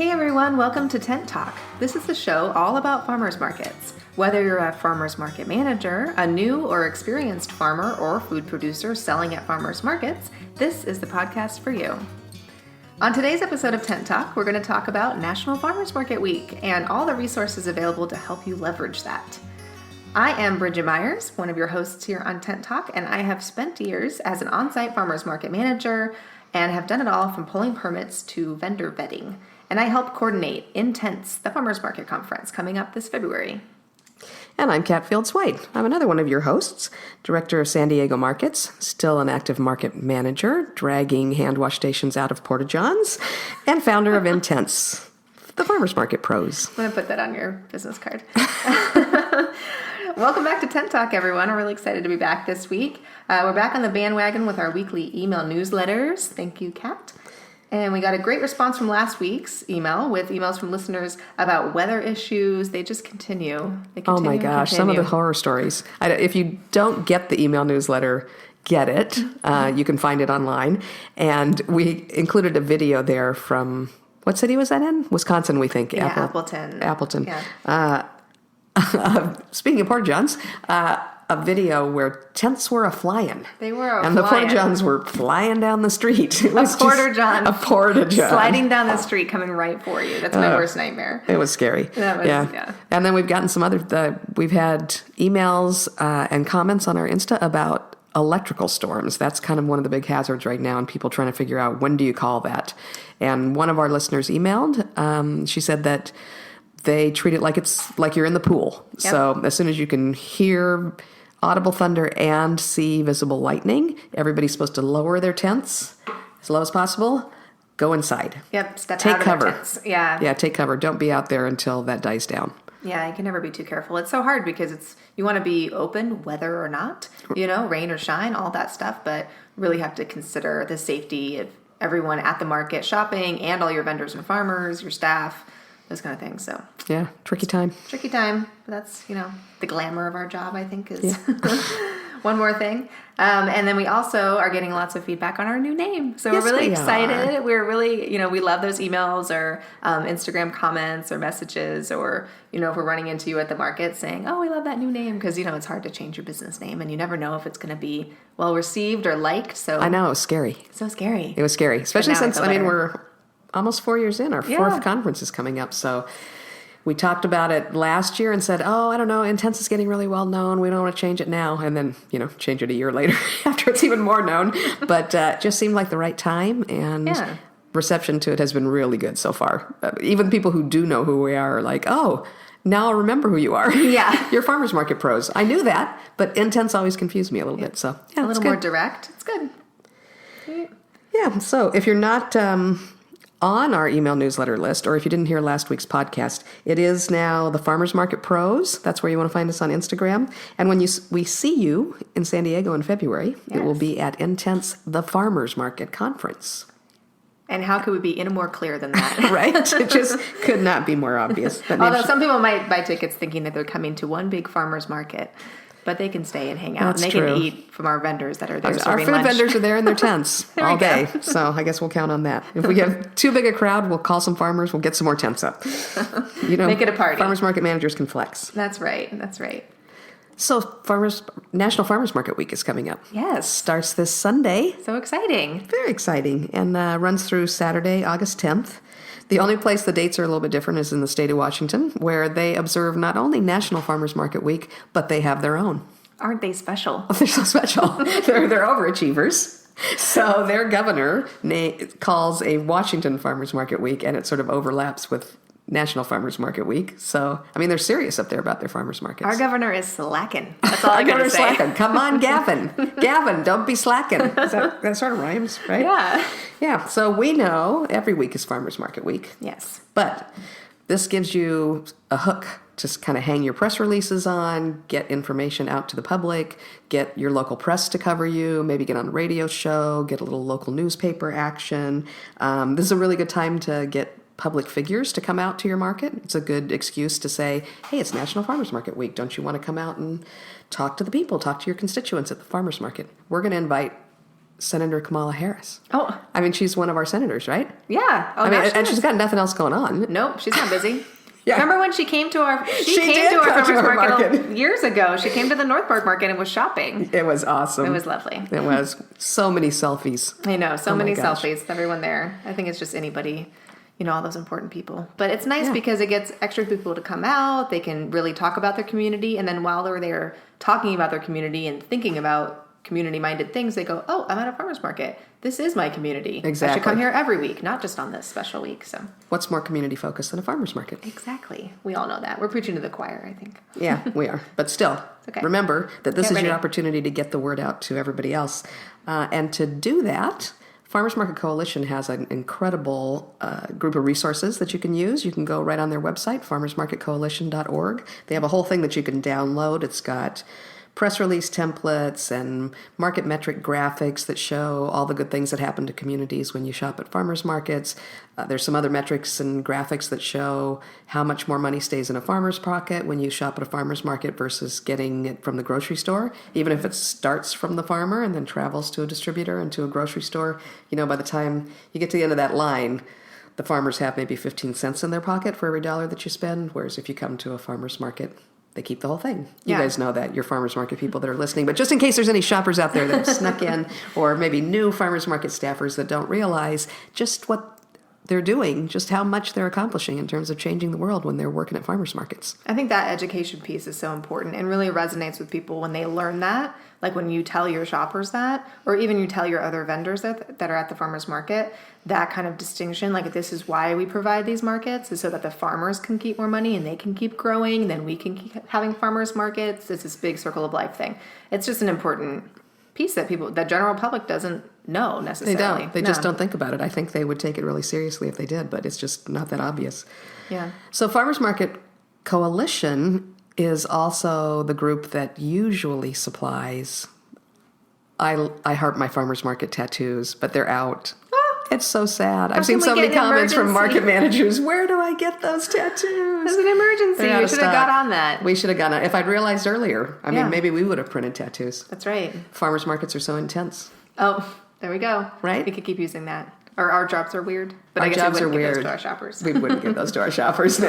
Hey everyone, welcome to Tent Talk. This is the show all about farmers markets. Whether you're a farmers market manager, a new or experienced farmer or food producer selling at farmers markets, this is the podcast for you. On today's episode of Tent Talk, we're going to talk about National Farmers Market Week and all the resources available to help you leverage that. I am Brijet Myers, one of your hosts here on Tent Talk, and I have spent years as an on-site farmers market manager and have done it all from pulling permits to vendor vetting. And I help coordinate in Tents, the Farmers Market Conference coming up this February. And I'm Kat Fields-White. I'm another one of your hosts, Director of San Diego Markets, still an active market manager, dragging hand wash stations out of Porta-Johns, and founder of Intents, the Farmers Market Pros. I'm going to put that on your business card. Welcome back to Tent Talk, everyone. We're really excited to be back this week. We're back on the bandwagon with our weekly email newsletters. Thank you, Kat. And we got a great response from last week's email with emails from listeners about weather issues. They just continue. Oh my gosh, some of the horror stories. If you don't get the email newsletter, get it. You can find it online. And we included a video there from, what city was that in? Wisconsin, we think. Yeah, Appleton. Appleton. Yeah. Speaking of Porta-Johns, a video where tents were a-flying. They were a-flying. And the Porta-Johns were flying down the street. It was a Porta-John. A Porta-John. Sliding down the street, coming right for you. That's my worst nightmare. It was scary. Yeah. And then we've gotten some other, we've had emails and comments on our Insta about electrical storms. That's kind of one of the big hazards right now, and people trying to figure out, when do you call that? And one of our listeners emailed. She said that they treat it like it's like you're in the pool. Yep. So as soon as you can hear audible thunder and see visible lightning, everybody's supposed to lower their tents as low as possible. Go inside. Yep, take out cover. of their tents. Yeah. Yeah, take cover. Don't be out there until that dies down. Yeah, you can never be too careful. It's so hard because you want to be open, whether or not, rain or shine, all that stuff, but really have to consider the safety of everyone at the market shopping and all your vendors and farmers, your staff, those kind of things. So yeah, tricky time. But that's, the glamour of our job, I think, is one more thing. And then we also are getting lots of feedback on our new name. So yes, we're really excited. We're really, we love those emails or Instagram comments or messages, or, if we're running into you at the market saying, oh, we love that new name. Because, it's hard to change your business name and you never know if it's going to be well received or liked. So I know, it was scary. So scary. It was scary, especially since, we're almost 4 years in. Our fourth conference is coming up. So we talked about it last year and said, I don't know, Intents is getting really well known. We don't want to change it now. And then, change it a year later after it's even more known. But it just seemed like the right time. And reception to it has been really good so far. Even people who do know who we are like, oh, now I remember who you are. Yeah. You're Farmers Market Pros. I knew that, but Intents always confused me a little bit. So a little more direct. It's good. Yeah. So if you're not on our email newsletter list, or if you didn't hear last week's podcast, it is now the Farmers Market Pros. That's where you want to find us on Instagram. And when we see you in San Diego in February, it will be at Intents, the Farmers Market Conference. And how could we be any more clear than that? Right? It just could not be more obvious. Although some people might buy tickets thinking that they're coming to one big farmer's market. But they can stay and hang out. That's and they true. can eat from our vendors that are there Our serving food lunch. vendors are there in their tents all day. So I guess we'll count on that. If we have too big a crowd, we'll call some farmers. We'll get some more tents up. Make it a party. Farmers market managers can flex. That's right. So National Farmers Market Week is coming up. Yes. Starts this Sunday. So exciting. Very exciting. And runs through Saturday, August 10th. The only place the dates are a little bit different is in the state of Washington, where they observe not only National Farmers Market Week, but they have their own. Aren't they special? Oh, they're so special. they're overachievers. So their governor calls a Washington Farmers Market Week, and it sort of overlaps with National Farmers Market Week. So, they're serious up there about their farmers markets. Our governor is slacking. That's all I got to say. Slacking. Come on, Gavin. Gavin, don't be slacking. That sort of rhymes, right? Yeah. Yeah. So we know every week is Farmers Market Week. Yes. But this gives you a hook to kind of hang your press releases on, get information out to the public, get your local press to cover you, maybe get on a radio show, get a little local newspaper action. This is a really good time to get public figures to come out to your market. It's a good excuse to say, hey, it's National Farmers Market Week. Don't you want to come out and talk to the people, talk to your constituents at the farmers market? We're going to invite Senator Kamala Harris. Oh. She's one of our senators, right? Yeah. Oh, I mean, and she's got nothing else going on. Nope, she's not busy. Yeah. Remember when she came to our farmers market years ago? She came to the North Park Market and was shopping. It was awesome. It was lovely. It was so many selfies. I know, so many selfies. Everyone there. I think it's just anybody, all those important people. But it's nice because it gets extra people to come out. They can really talk about their community, and then while they're there talking about their community and thinking about community-minded things, they go, "Oh, I'm at a farmers market. This is my community. Exactly. I should come here every week, not just on this special week." So, what's more community-focused than a farmers market? Exactly. We all know that. We're preaching to the choir, I think. Yeah, we are. But still, remember that this is your opportunity to get the word out to everybody else. And to do that, Farmers Market Coalition has an incredible group of resources that you can use. You can go right on their website, farmersmarketcoalition.org. They have a whole thing that you can download. It's got press release templates and market metric graphics that show all the good things that happen to communities when you shop at farmers markets. There's some other metrics and graphics that show how much more money stays in a farmer's pocket when you shop at a farmer's market versus getting it from the grocery store. Even if it starts from the farmer and then travels to a distributor and to a grocery store, by the time you get to the end of that line, the farmers have maybe 15 cents in their pocket for every dollar that you spend, whereas if you come to a farmer's market, they keep the whole thing. You guys know that, you're farmers market people that are listening. But just in case there's any shoppers out there that have snuck in, or maybe new farmers market staffers that don't realize just what they're doing, just how much they're accomplishing in terms of changing the world when they're working at farmers markets. I think that education piece is so important and really resonates with people when they learn that. Like when you tell your shoppers that, or even you tell your other vendors that are at the farmers market, that kind of distinction, like this is why we provide these markets, is so that the farmers can keep more money and they can keep growing, then we can keep having farmers markets. It's this big circle of life thing. It's just an important piece that the general public doesn't know necessarily. They don't. They just don't think about it. I think they would take it really seriously if they did, but it's just not that obvious. Yeah. So Farmers Market Coalition is also the group that usually supplies I Heart My Farmers Market tattoos, but they're out. It's so sad. I've seen so many comments from market managers. Where do I get those tattoos? It's an emergency. You should have got on that. We should have gone on. If I'd realized earlier, I mean, maybe we would have printed tattoos. That's right. Farmers markets are so intense. Oh, there we go. Right? We could keep using that. Or our jobs are weird. But our I guess jobs we wouldn't are weird. Give those to our shoppers. We wouldn't give those to our shoppers.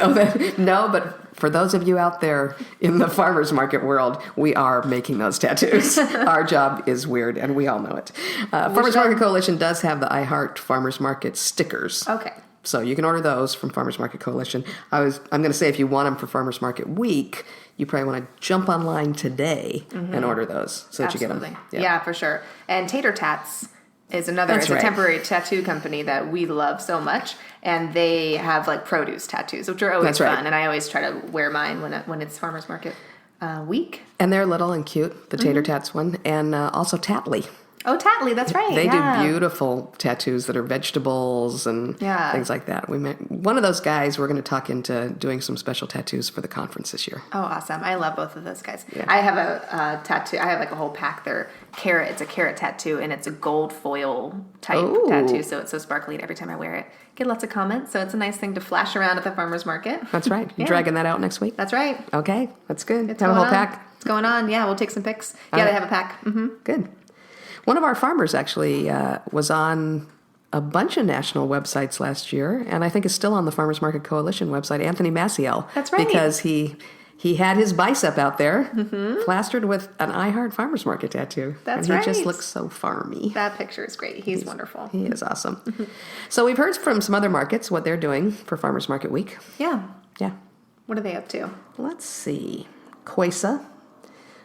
No, but for those of you out there in the farmers market world, we are making those tattoos. Our job is weird, and we all know it. Farmers Market Coalition does have the I Heart Farmers Market stickers. Okay. So you can order those from Farmers Market Coalition. I'm going to say if you want them for Farmers Market Week, you probably want to jump online today and order those so that you get them. Yeah, for sure. And Tater Tats is another. It's a temporary tattoo company that we love so much, and they have like produce tattoos, which are always fun. And I always try to wear mine when it's Farmers Market Week. And they're little and cute, the Tater Tats one, and also Tatley. Oh, Tatley, that's right. They do beautiful tattoos that are vegetables and things like that. One of those guys we're going to talk into doing some special tattoos for the conference this year. Oh, awesome. I love both of those guys. Yeah. I have a tattoo. I have like a whole pack. It's a carrot tattoo, and it's a gold foil type tattoo, so it's so sparkly, and every time I wear it, get lots of comments, so it's a nice thing to flash around at the farmer's market. That's right. You're dragging that out next week? That's right. Okay, that's good. Have a whole pack? It's going on. Yeah, we'll take some pics. Yeah, they have a pack. Mm-hmm. Good. One of our farmers actually was on a bunch of national websites last year, and I think is still on the Farmers Market Coalition website, Anthony Maciel. That's right. Because he had his bicep out there, plastered with an I Heart Farmers Market tattoo. That's right. And he just looks so farmy. That picture is great. He's wonderful. He is awesome. So we've heard from some other markets what they're doing for Farmers Market Week. Yeah. Yeah. What are they up to? Let's see. Quesa.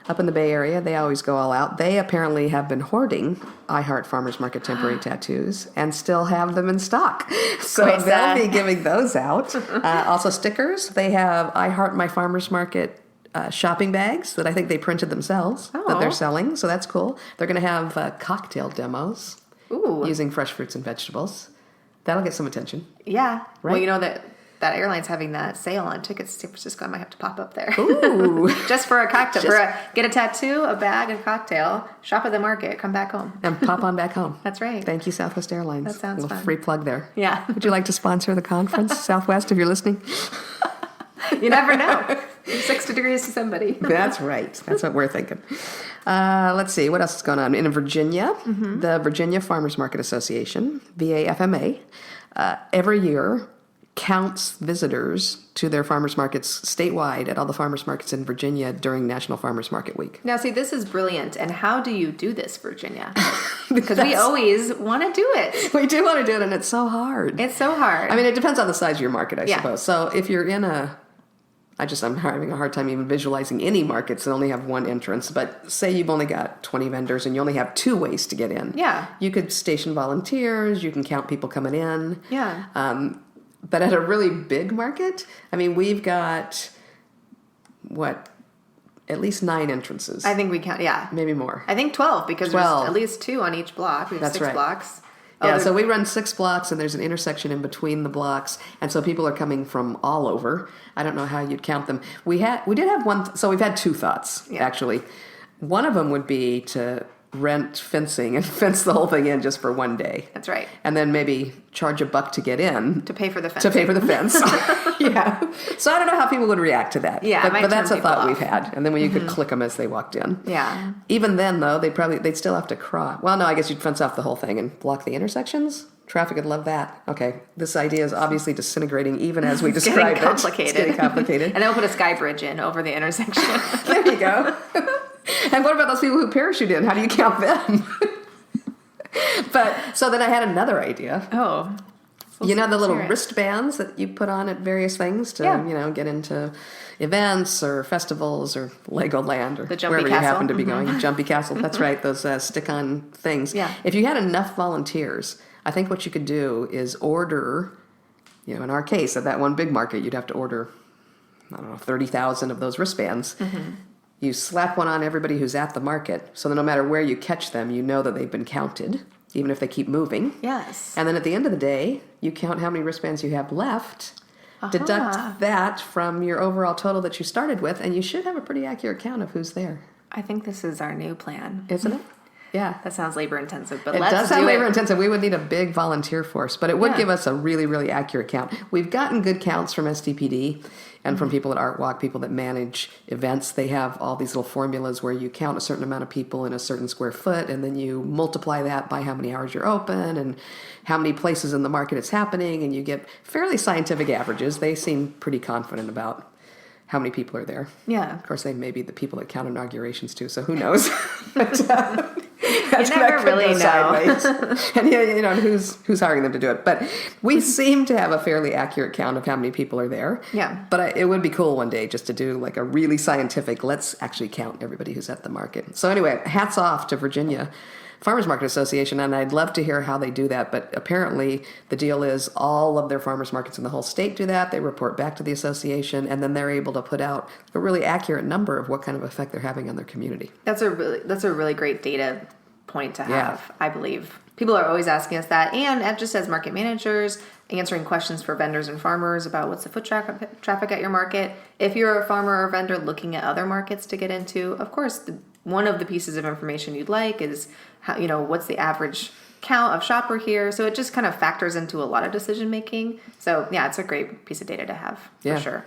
Up in the Bay Area, they always go all out. They apparently have been hoarding I Heart Farmers Market temporary tattoos and still have them in stock. So they'll be giving those out. Also stickers. They have I Heart My Farmers Market shopping bags that I think they printed themselves that they're selling. So that's cool. They're going to have cocktail demos using fresh fruits and vegetables. That'll get some attention. Yeah. Right? Well, you know that airline's having that sale on tickets to San Francisco. I might have to pop up there. Ooh. Just for a cocktail. Get a tattoo, a bag, a cocktail, shop at the market, come back home. And pop on back home. That's right. Thank you, Southwest Airlines. That sounds fun. Free plug there. Yeah. Would you like to sponsor the conference, Southwest, if you're listening? You never know. 6 degrees to somebody. That's right. That's what we're thinking. Let's see. What else is going on? In Virginia, the Virginia Farmers Market Association, VAFMA, every year counts visitors to their farmers markets statewide at all the farmers markets in Virginia during National Farmers Market Week. Now, see, this is brilliant. And how do you do this, Virginia? Because we always want to do it. We do want to do it, and it's so hard. It's so hard. I mean, it depends on the size of your market, I suppose. So if you're in I'm having a hard time even visualizing any markets that only have one entrance. But say you've only got 20 vendors and you only have 2 ways to get in. Yeah. You could station volunteers. You can count people coming in. Yeah. But at a really big market, I mean, we've got, at least 9 entrances. I think we count, Maybe more. I think 12, because there's at least 2 on each block. We have 6 blocks. Yeah, so we run 6 blocks, and there's an intersection in between the blocks, and so people are coming from all over. I don't know how you'd count them. We did have one, so we've had 2 thoughts, actually. One of them would be to rent fencing and fence the whole thing in just for one day. That's right. And then maybe charge $1 to get in. To pay for the fence. Yeah. So I don't know how people would react to that. Yeah, but that's a thought we've had. And then you could click them as they walked in. Yeah. Even then, though, they'd still have to cross. Well, no, I guess you'd fence off the whole thing and block the intersections. Traffic would love that. Okay, this idea is obviously disintegrating even as we describe it. It's getting complicated. And then we'll put a sky bridge in over the intersection. There you go. And what about those people who parachute in? How do you count them? But so then I had another idea. Oh. You know the little wristbands that you put on at various things to, get into events or festivals or Legoland or wherever you happen to be going. Jumpy Castle, that's right, those stick-on things. Yeah. If you had enough volunteers, I think what you could do is order, in our case, at that one big market, you'd have to order, 30,000 of those wristbands. Mm-hmm. You slap one on everybody who's at the market, so that no matter where you catch them, you know that they've been counted, even if they keep moving. Yes. And then at the end of the day, you count how many wristbands you have left, deduct that from your overall total that you started with, and you should have a pretty accurate count of who's there. I think this is our new plan. Isn't it? Yeah. That sounds labor-intensive, but let's do it. It does sound labor-intensive. We would need a big volunteer force, but it would give us a really, really accurate count. We've gotten good counts from STPD and from people at Art Walk, people that manage events. They have all these little formulas where you count a certain amount of people in a certain square foot, and then you multiply that by how many hours you're open and how many places in the market it's happening, and you get fairly scientific averages. They seem pretty confident about how many people are there. Yeah. Of course, they may be the people that count inaugurations too, so who knows? But, you never really know. And who's hiring them to do it. But we seem to have a fairly accurate count of how many people are there. Yeah. But it would be cool one day just to do like a really scientific, let's actually count everybody who's at the market. So anyway, hats off to Virginia Farmers Market Association, and I'd love to hear how they do that, but apparently the deal is all of their farmers markets in the whole state do that. They report back to the association, and then they're able to put out a really accurate number of what kind of effect they're having on their community. That's a really great data point to have, I believe. People are always asking us that, and just as market managers, answering questions for vendors and farmers about what's the foot traffic at your market. If you're a farmer or vendor looking at other markets to get into, of course, one of the pieces of information you'd like is how, what's the average count of shopper here. So it just kind of factors into a lot of decision making. So yeah, it's a great piece of data to have for sure.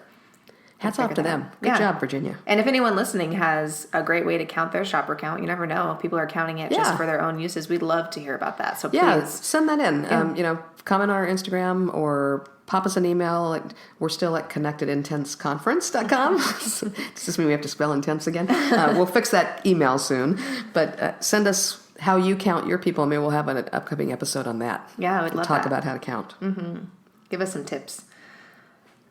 Hats off to them. Good job, Virginia. And if anyone listening has a great way to count their shopper count, you never know. People are counting it just for their own uses. We'd love to hear about that. So please send that in. Comment on our Instagram or pop us an email. We're still at connectedintenseconference.com. Does this mean we have to spell intense again? We'll fix that email soon. But send us how you count your people. Maybe we'll have an upcoming episode on that. Yeah, I would love to talk about how to count. Mm-hmm. Give us some tips.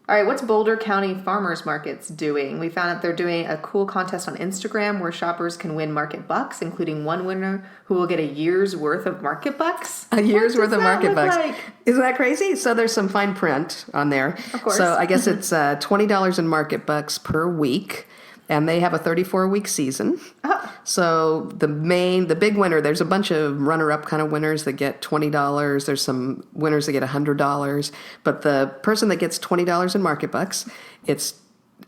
All right, what's Boulder County Farmers Markets doing? We found that they're doing a cool contest on Instagram where shoppers can win market bucks, including one winner who will get a year's worth of market bucks. A year's worth of market bucks. Like? Isn't that crazy? So there's some fine print on there. Of course. So I guess it's $20 in market bucks per week. And they have a 34-week season. Oh. So the big winner, there's a bunch of runner-up kind of winners that get $20. There's some winners that get $100. But the person that gets $20 in market bucks,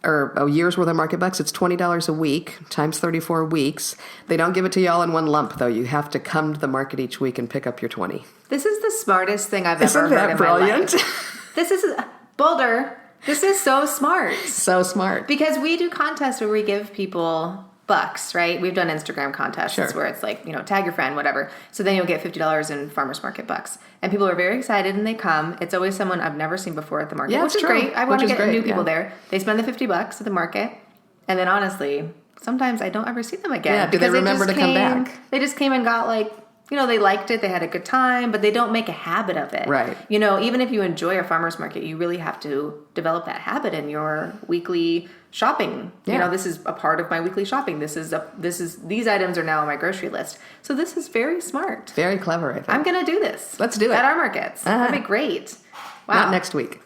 or a year's worth of market bucks, it's $20 a week times 34 weeks. They don't give it to you all in one lump, though. You have to come to the market each week and pick up your 20. This is the smartest thing I've ever heard in my life. This is Boulder. This is so smart. So smart. Because we do contests where we give people bucks, right? We've done Instagram contests where it's like, tag your friend, whatever. So then you'll get $50 in farmers market bucks. And people are very excited and they come. It's always someone I've never seen before at the market, which is great. I want to get new people there. They spend the $50 at the market. And then honestly, sometimes I don't ever see them again. Yeah, do they remember to come back? They just came and got they liked it, they had a good time, but they don't make a habit of it. Right. Even if you enjoy a farmer's market, you really have to develop that habit in your weekly shopping. Yeah. This is a part of my weekly shopping. These items are now on my grocery list. So this is very smart. Very clever, I think. I'm going to do this. Let's do it. At our markets. That'd be great. Wow. Not next week.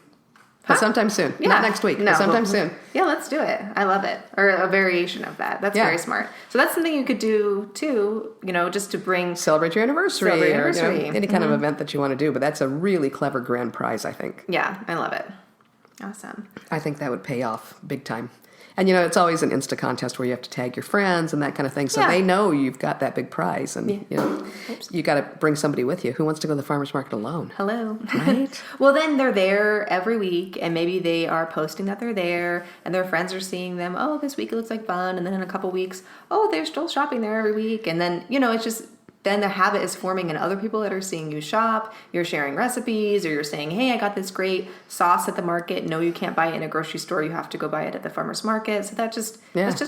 But sometime soon. Yeah. Not next week, but sometime soon. Yeah, let's do it. I love it. Or a variation of that. That's very smart. So that's something you could do too, just to bring... Celebrate your anniversary. Or, any kind of event that you want to do. But that's a really clever grand prize, I think. Yeah, I love it. Awesome. I think that would pay off big time. And, it's always an Insta contest where you have to tag your friends and that kind of thing. So they know you've got that big prize. And, you got to bring somebody with you. Who wants to go to the farmer's market alone? Hello. Right? Well, then they're there every week. And maybe they are posting that they're there. And their friends are seeing them. Oh, this week it looks like fun. And then in a couple weeks, oh, they're still shopping there every week. And then, it's just... Then the habit is forming in other people that are seeing you shop. You're sharing recipes, or you're saying, hey, I got this great sauce at the market. No, you can't buy it in a grocery store. You have to go buy it at the farmer's market. So that's just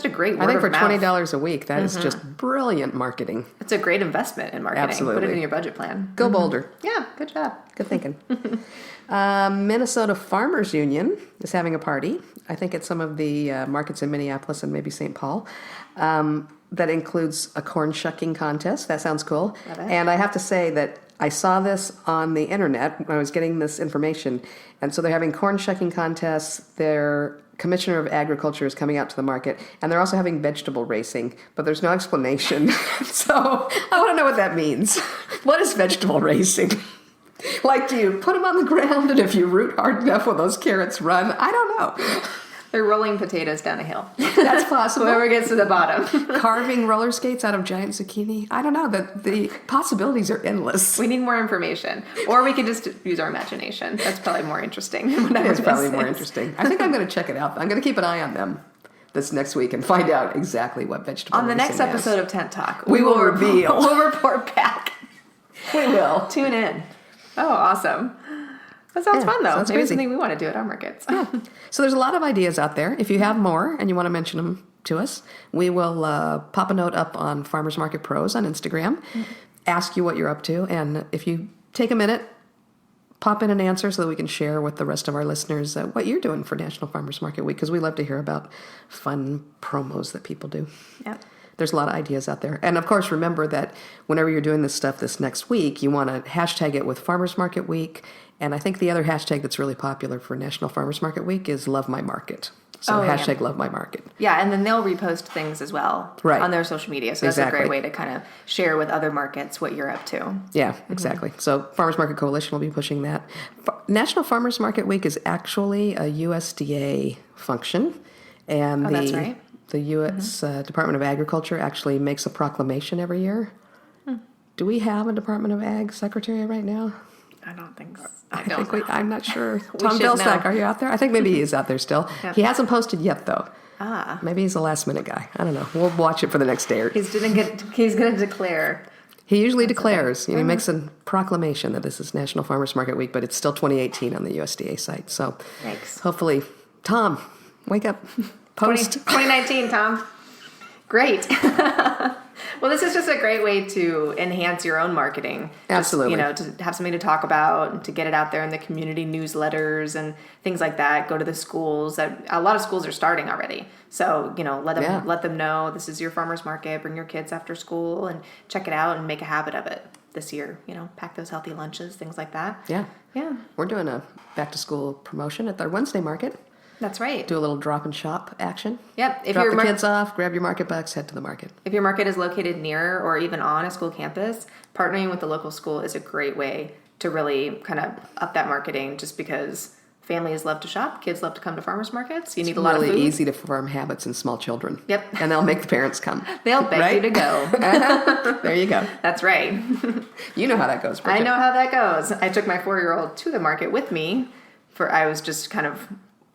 a great word I think for of mouth. $20 a week, that is just brilliant marketing. It's a great investment in marketing. Absolutely. Put it in your budget plan. Go Boulder. Yeah, good job. Good thinking. Minnesota Farmers Union is having a party. I think at some of the markets in Minneapolis and maybe St. Paul. That includes a corn shucking contest. That sounds cool. And I have to say that I saw this on the internet when I was getting this information. And so they're having corn shucking contests. Their commissioner of agriculture is coming out to the market. And they're also having vegetable racing. But there's no explanation. So I want to know what that means. What is vegetable racing? Do you put them on the ground and if you root hard enough will those carrots run? I don't know. They're rolling potatoes down a hill. That's possible. Whoever gets to the bottom. Carving roller skates out of giant zucchini. I don't know. The possibilities are endless. We need more information. Or we could just use our imagination. That's probably more interesting. That is probably more interesting. I think I'm going to check it out. I'm going to keep an eye on them this next week and find out exactly what vegetable on the next episode is. of Tent Talk, we will reveal. We'll report back. We will. Tune in. Oh, awesome. That sounds fun, though. Sounds Maybe crazy. Something we want to do at our markets. Yeah. So there's a lot of ideas out there. If you have more and you want to mention them to us, we will pop a note up on Farmers Market Pros on Instagram, ask you what you're up to, and if you take a minute, pop in an answer so that we can share with the rest of our listeners what you're doing for National Farmers Market Week, because we love to hear about fun promos that people do. Yep. There's a lot of ideas out there. And of course, remember that whenever you're doing this stuff this next week, you want to hashtag it with Farmers Market Week. And I think the other hashtag that's really popular for National Farmers Market Week is Love My Market. So hashtag Love My Market. Yeah, and then they'll repost things as well on their social media. So that's a great way to kind of share with other markets what you're up to. Yeah, exactly. So Farmers Market Coalition will be pushing that. National Farmers Market Week is actually a USDA function. And that's right. The U.S. Department of Agriculture actually makes a proclamation every year. Do we have a Department of Ag secretary right now? I don't think so. I'm not sure. Tom Vilsack, are you out there? I think maybe he is out there still. Yeah. He hasn't posted yet, though. Maybe he's a last-minute guy. I don't know. We'll watch it for the next day. He's going to declare. He usually declares. He makes a proclamation that this is National Farmers Market Week, but it's still 2018 on the USDA site. So hopefully, Tom, wake up. Post 2019, Tom. Great. Well, this is just a great way to enhance your own marketing. Absolutely. Just, to have something to talk about and to get it out there in the community newsletters and things like that. Go to the schools. A lot of schools are starting already. So, let them know this is your farmer's market. Bring your kids after school and check it out and make a habit of it this year. Pack those healthy lunches, things like that. Yeah. Yeah. We're doing a back to school promotion at our Wednesday market. That's right. Do a little drop and shop action. Yep. Drop the kids off, grab your market bucks, head to the market. If your market is located near or even on a school campus, partnering with the local school is a great way to really kind of up that marketing, just because families love to shop, kids love to come to farmers markets. You need a lot of food. It's really easy to form habits in small children. Yep. And they'll make the parents come. They'll beg you to go. There you go. That's right. You know how that goes, Brijet. I know how that goes. I took my 4-year-old to the market with me.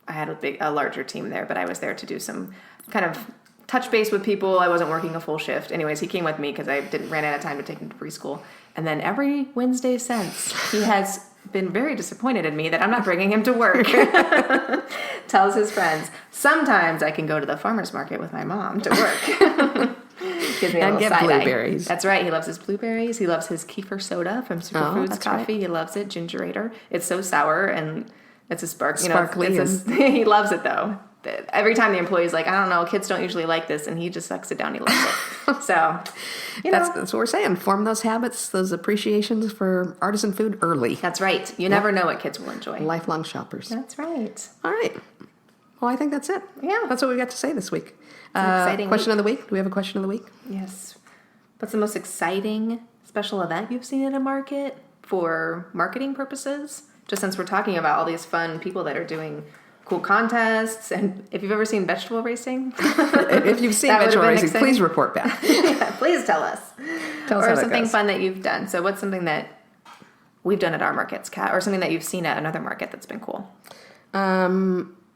I had a larger team there, but I was there to do some kind of touch base with people. I wasn't working a full shift. Anyways, he came with me because I ran out of time to take him to preschool. And then every Wednesday since, he has been very disappointed in me that I'm not bringing him to work. Tells his friends, sometimes I can go to the farmer's market with my mom to work. Gives me a and little get side blueberries. That's right. He loves his blueberries. He loves his kefir soda from Superfoods Coffee. Right. He loves it. Gingerator. It's so sour and it's a sparkly. He loves it though. Every time the employee's like, I don't know, kids don't usually like this, and he just sucks it down. He loves it. So, that's what we're saying. Form those habits, those appreciations for artisan food early. That's right. You never know what kids will enjoy. Lifelong shoppers. That's right. All right. Well, I think that's it. Yeah. That's what we got to say this week. Exciting question of the week. Do we have a question of the week? Yes. What's the most exciting special event you've seen in a market for marketing purposes? Just since we're talking about all these fun people that are doing cool contests, and if you've ever seen vegetable racing, if you've seen vegetable racing, exciting. Please report back. Yeah, please tell us. Or something fun that you've done. So what's something that we've done at our markets, Kat, or something that you've seen at another market that's been cool?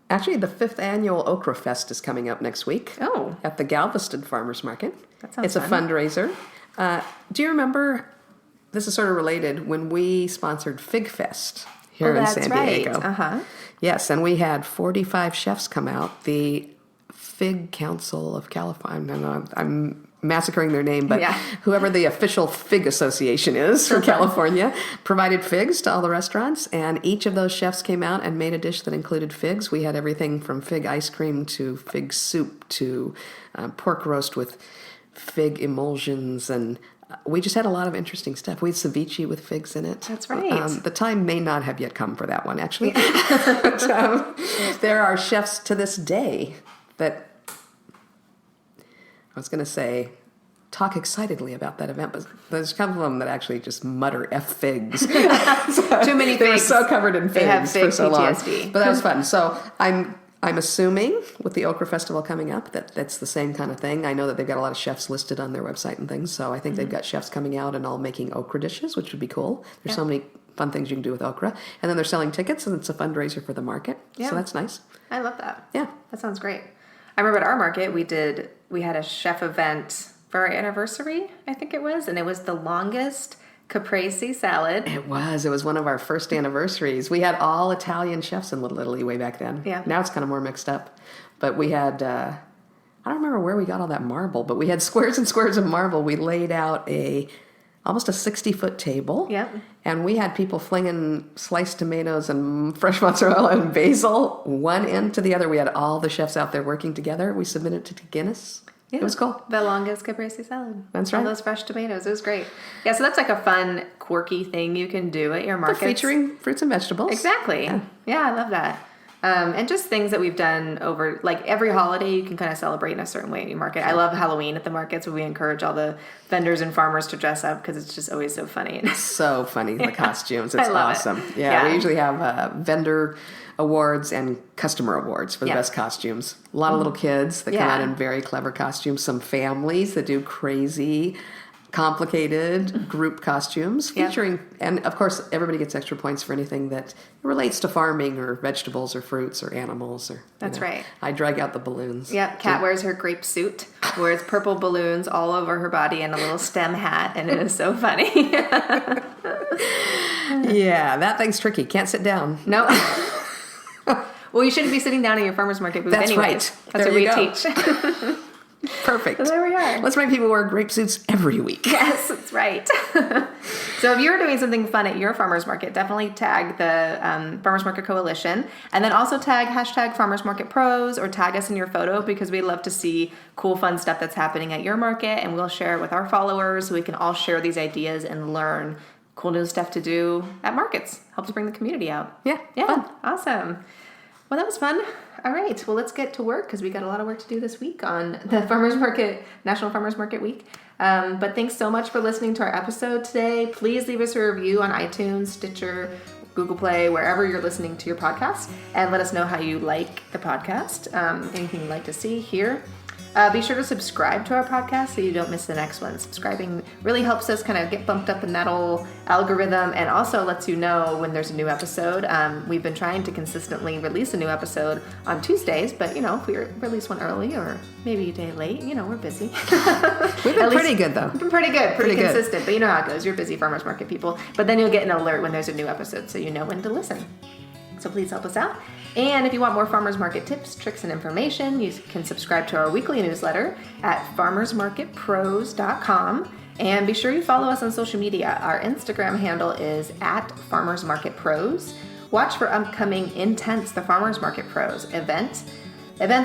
Actually, the 5th annual Okra Fest is coming up next week. Oh. At the Galveston Farmers Market. That sounds It's fun. a fundraiser. Do you remember, this is sort of related, when we sponsored Fig Fest here in San Diego? Right. Uh-huh. Yes, and we had 45 chefs come out. The Fig Council of California, I'm massacring their name, but whoever the official fig association is for California provided figs to all the restaurants, and each of those chefs came out and made a dish that included figs. We had everything from fig ice cream to fig soup to pork roast with fig emulsions, and we just had a lot of interesting stuff. We had ceviche with figs in it. That's right. The time may not have yet come for that one, actually. But, there are chefs to this day that, I was going to say, talk excitedly about that event, but there's a couple of them that actually just mutter F figs. Too many figs. They were so covered in figs for so PTSD. long. But that was fun. So I'm assuming with the Okra Festival coming up that that's the same kind of thing. I know that they've got a lot of chefs listed on their website and things, so I think they've got chefs coming out and all making okra dishes, which would be cool. There's so many fun things you can do with okra. And then they're selling tickets, and it's a fundraiser for the market. Yeah. So that's nice. I love that. Yeah. That sounds great. I remember at our market, we had a chef event for our anniversary, I think it was, and it was the longest caprese salad. It was one of our first anniversaries. We had all Italian chefs in Little Italy way back then. Yeah. Now it's kind of more mixed up. But we had, I don't remember where we got all that marble, but we had squares and squares of marble. We laid out almost a 60-foot table. Yep. And we had people flinging sliced tomatoes and fresh mozzarella and basil one end to the other. We had all the chefs out there working together. We submitted to Guinness. Yeah. It was cool. The longest caprese salad. That's right. All those fresh tomatoes. It was great. Yeah, so that's like a fun, quirky thing you can do at your markets. Featuring fruits and vegetables. Exactly. Yeah, I love that. And just things that we've done over, like every holiday, you can kind of celebrate in a certain way at your market. I love Halloween at the markets where we encourage all the vendors and farmers to dress up because it's just always so funny. So funny, the costumes. It's I love awesome. it. Yeah, we usually have vendor awards and customer awards for the best costumes. A lot of little kids that come out in very clever costumes. Some families that do crazy, complicated group costumes featuring, and of course everybody gets extra points for anything that relates to farming or vegetables or fruits or animals. Or That's right. I drag out the balloons. Yep, Kat wears her grape suit, wears purple balloons all over her body and a little stem hat, and it is so funny. Yeah, that thing's tricky. Can't sit down. No. Well, you shouldn't be sitting down in your farmer's market booth anyways. Right. That's what we teach. Perfect. So there we are. Let's make people wear grape suits every week. Yes, that's right. So if you're doing something fun at your farmer's market, definitely tag the Farmers Market Coalition, and then also tag #Farmers Market Pros or tag us in your photo because we love to see cool, fun stuff that's happening at your market, and we'll share it with our followers so we can all share these ideas and learn cool new stuff to do at markets. Helps bring the community out. Yeah. Fun. Awesome. Well, that was fun. All right. Well, let's get to work because we got a lot of work to do this week on the Farmers Market, National Farmers Market Week. But thanks so much for listening to our episode today. Please leave us a review on iTunes, Stitcher, Google Play, wherever you're listening to your podcast, and let us know how you like the podcast, anything you'd like to see, hear. Be sure to subscribe to our podcast so you don't miss the next one. Subscribing really helps us kind of get bumped up in that old algorithm and also lets you know when there's a new episode. We've been trying to consistently release a new episode on Tuesdays, but, if we release one early or maybe a day late, we're busy. We've been pretty good, though. We've been pretty good, pretty consistent, but you know how it goes. You're busy farmers market people, but then you'll get an alert when there's a new episode so you know when to listen. So please help us out. And if you want more farmers market tips, tricks, and information, you can subscribe to our weekly newsletter at farmersmarketpros.com. And be sure you follow us on social media. Our Instagram handle is @farmersmarketpros. Watch for upcoming Intense the Farmers Market Pros events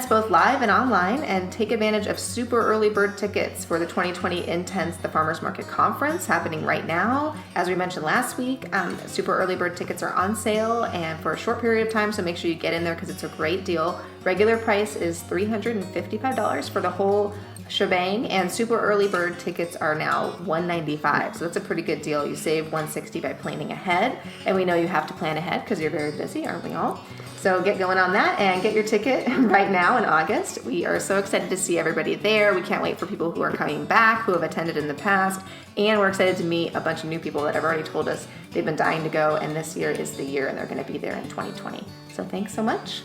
both live and online, and take advantage of super early bird tickets for the 2020 Intense the Farmers Market Conference happening right now. As we mentioned last week, super early bird tickets are on sale and for a short period of time, so make sure you get in there because it's a great deal. Regular price is $355 for the whole shebang, and super early bird tickets are now $195, so that's a pretty good deal. You save $160 by planning ahead, and we know you have to plan ahead because you're very busy, aren't we all? So get going on that and get your ticket right now in August. We are so excited to see everybody there. We can't wait for people who are coming back, who have attended in the past, and we're excited to meet a bunch of new people that have already told us they've been dying to go, and this year is the year, and they're going to be there in 2020. So thanks so much.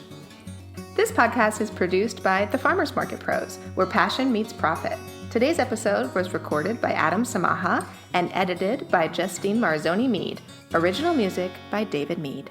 This podcast is produced by the Farmers Market Pros, where passion meets profit. Today's episode was recorded by Adam Samaha and edited by Justine Marzoni Mead. Original music by David Mead.